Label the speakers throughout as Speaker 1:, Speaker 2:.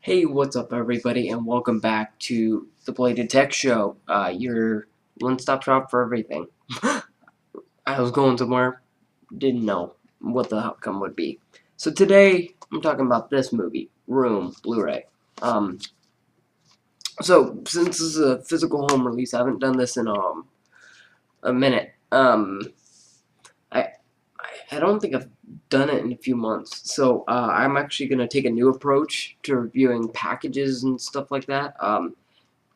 Speaker 1: Hey, what's up, everybody, and welcome back to the Bladed Tech Show, your one-stop shop for everything. I was going somewhere, didn't know what the outcome would be. So today, I'm talking about this movie, Room, Blu-ray. So since this is a physical home release, I haven't done this in a minute. I I don't think I've done it in a few months. So I'm actually gonna take a new approach to reviewing packages and stuff like that.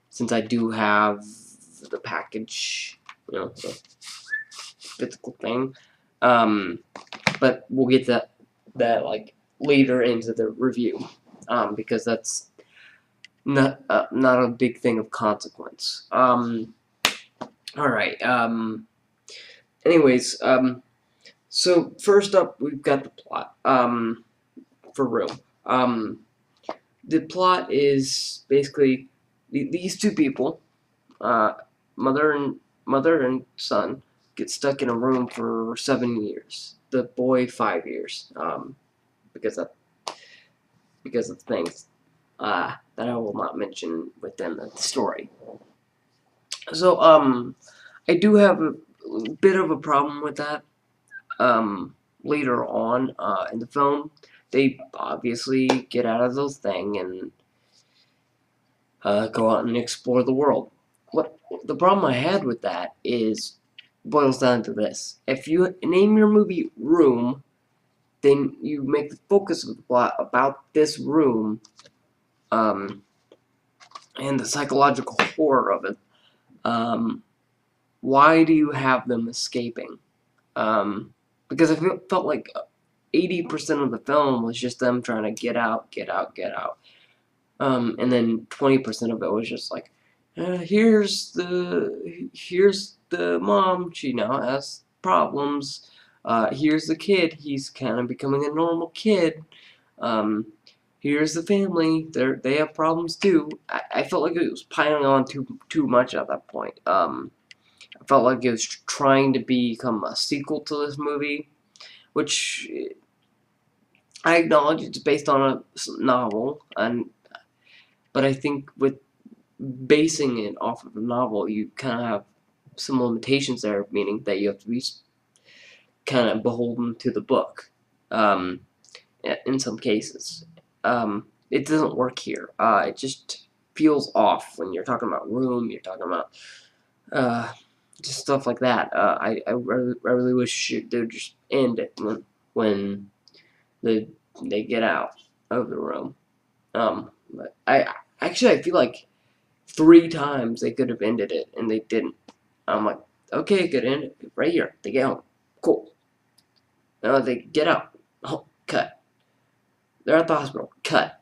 Speaker 1: Since I do have the package, the physical thing. Um, but we'll get that like later into the review, because that's not a big thing of consequence. All right. Anyways, so first up, we've got the plot. For Room. The plot is basically these two people, uh, mother and son, get stuck in a room for 7 years. The boy 5 years, because of things that I will not mention within the story. So I do have a bit of a problem with that. Later on in the film, they obviously get out of those thing and go out and explore the world. What the problem I had with that is boils down to this: if you name your movie Room, then you make the focus of the plot about this room, um, and the psychological horror of it. Um, why do you have them escaping? Because I felt like 80% of the film was just them trying to get out, get out, get out. And then 20% of it was just like, here's the mom. She now has problems. Here's the kid. He's kind of becoming a normal kid. Um, here's the family. They have problems too. I felt like it was piling on too much at that point. I felt like it was trying to become a sequel to this movie, which I acknowledge it's based on a novel, but I think with basing it off of a novel, you kind of have some limitations there, meaning that you have to be kind of beholden to the book, um, in some cases. It doesn't work here. It just feels off when you're talking about Room, you're talking about uh, just stuff like that. I really wish they would just end it when they get out of the room. But I feel like 3 times they could have ended it and they didn't. I'm like, okay, good end it right here. They get home, cool. Now they get out, oh, cut. They're at the hospital, cut.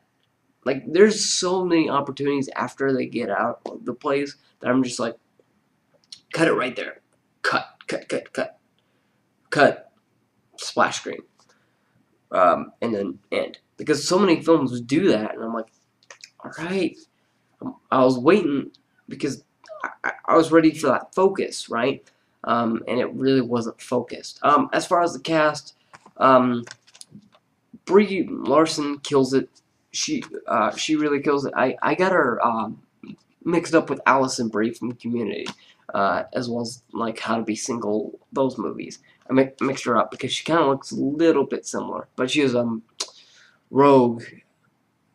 Speaker 1: Like there's so many opportunities after they get out of the place that I'm just like, cut it right there, cut, cut, cut, cut, cut, splash screen, and then end. Because so many films do that, and I'm like, all right. I was waiting because I was ready for that focus, right? And it really wasn't focused. As far as the cast, um, Brie Larson kills it. She really kills it. I got her mixed up with Allison Brie from Community, as well as like How to Be Single. Those movies. I mixed her up because she kind of looks a little bit similar, but she was Rogue,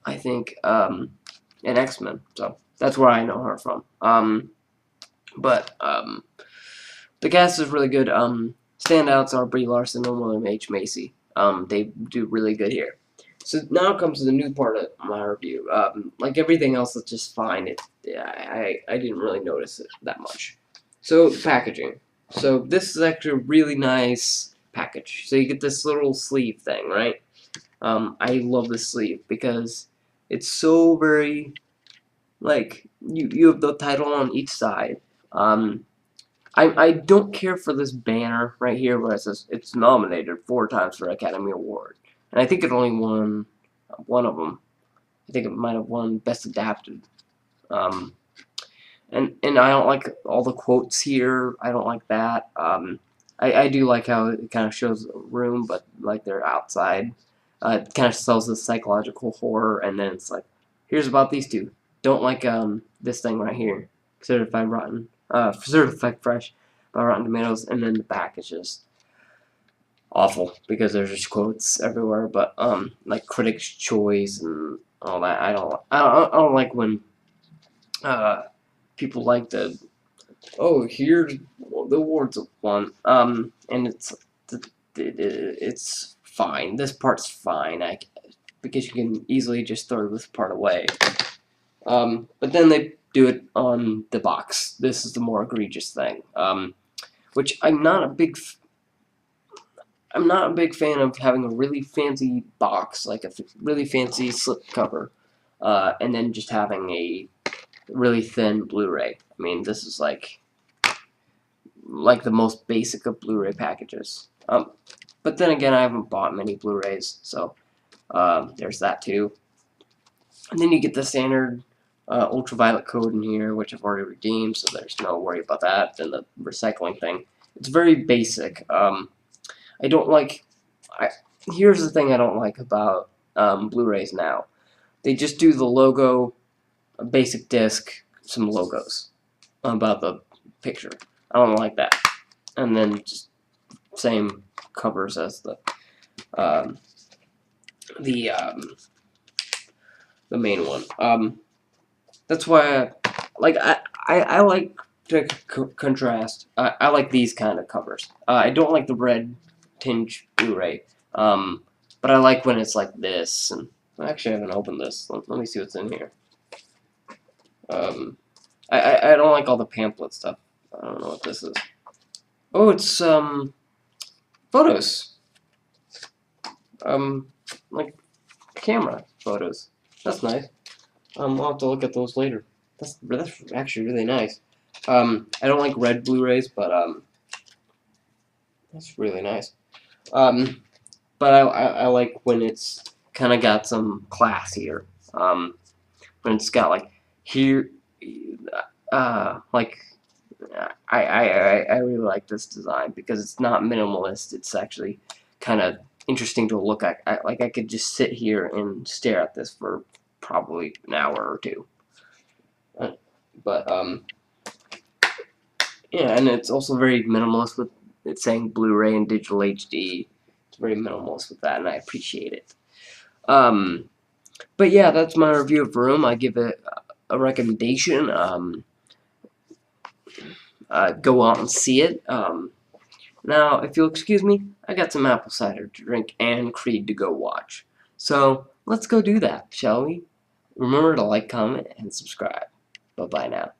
Speaker 1: I think, in X-Men. So that's where I know her from. But the cast is really good. Standouts are Brie Larson and William H. Macy. They do really good here. So now comes the new part of my review. Like everything else, it's just fine. I didn't really notice it that much. So packaging. So this is actually a really nice package. So you get this little sleeve thing, right? I love this sleeve because it's so very, like, you have the title on each side. I don't care for this banner right here where it says it's nominated 4 times for Academy Award, and I think it only won one of them. I think it might have won Best Adapted. Um, and I don't like all the quotes here. I don't like that. I do like how it kind of shows a room, but like they're outside. It kind of sells the psychological horror, and then it's like here's about these two. Don't like this thing right here, certified rotten, certified fresh by Rotten Tomatoes, and then the back is just awful because there's just quotes everywhere. But like Critics' Choice and all that, I don't like when people like to, oh, here's the awards won, and it's fine. This part's fine, because you can easily just throw this part away. But then they do it on the box. This is the more egregious thing, which I'm not a big fan of having a really fancy box, like a really fancy slipcover, and then just having a really thin Blu-ray. I mean, this is like the most basic of Blu-ray packages. But then again, I haven't bought many Blu-rays, so there's that too. And then you get the standard ultraviolet code in here, which I've already redeemed, so there's no worry about that. Then the recycling thing. It's very basic. I don't like... here's the thing I don't like about Blu-rays now. They just do the logo, a basic disc, some logos about the picture. I don't like that. And then just same covers as the main one. That's why I like to contrast. I like these kind of covers. I don't like the red tinge Blu-ray. But I like when it's like this. And actually, I haven't opened this. Let me see what's in here. I don't like all the pamphlet stuff. I don't know what this is. Oh, it's photos. Like camera photos. That's nice. I'll have to look at those later. That's actually really nice. I don't like red Blu-rays, but that's really nice. But I like when it's kind of got some class here. When it's got like here, like I really like this design because it's not minimalist. It's actually kind of interesting to look at. I could just sit here and stare at this for probably an hour or two. But yeah, and it's also very minimalist with it saying Blu-ray and digital HD. It's very minimalist with that, and I appreciate it. But yeah, that's my review of Room. I give it a recommendation. Go out and see it. Now, if you'll excuse me, I got some apple cider to drink and Creed to go watch. So, let's go do that, shall we? Remember to like, comment, and subscribe. Bye-bye now.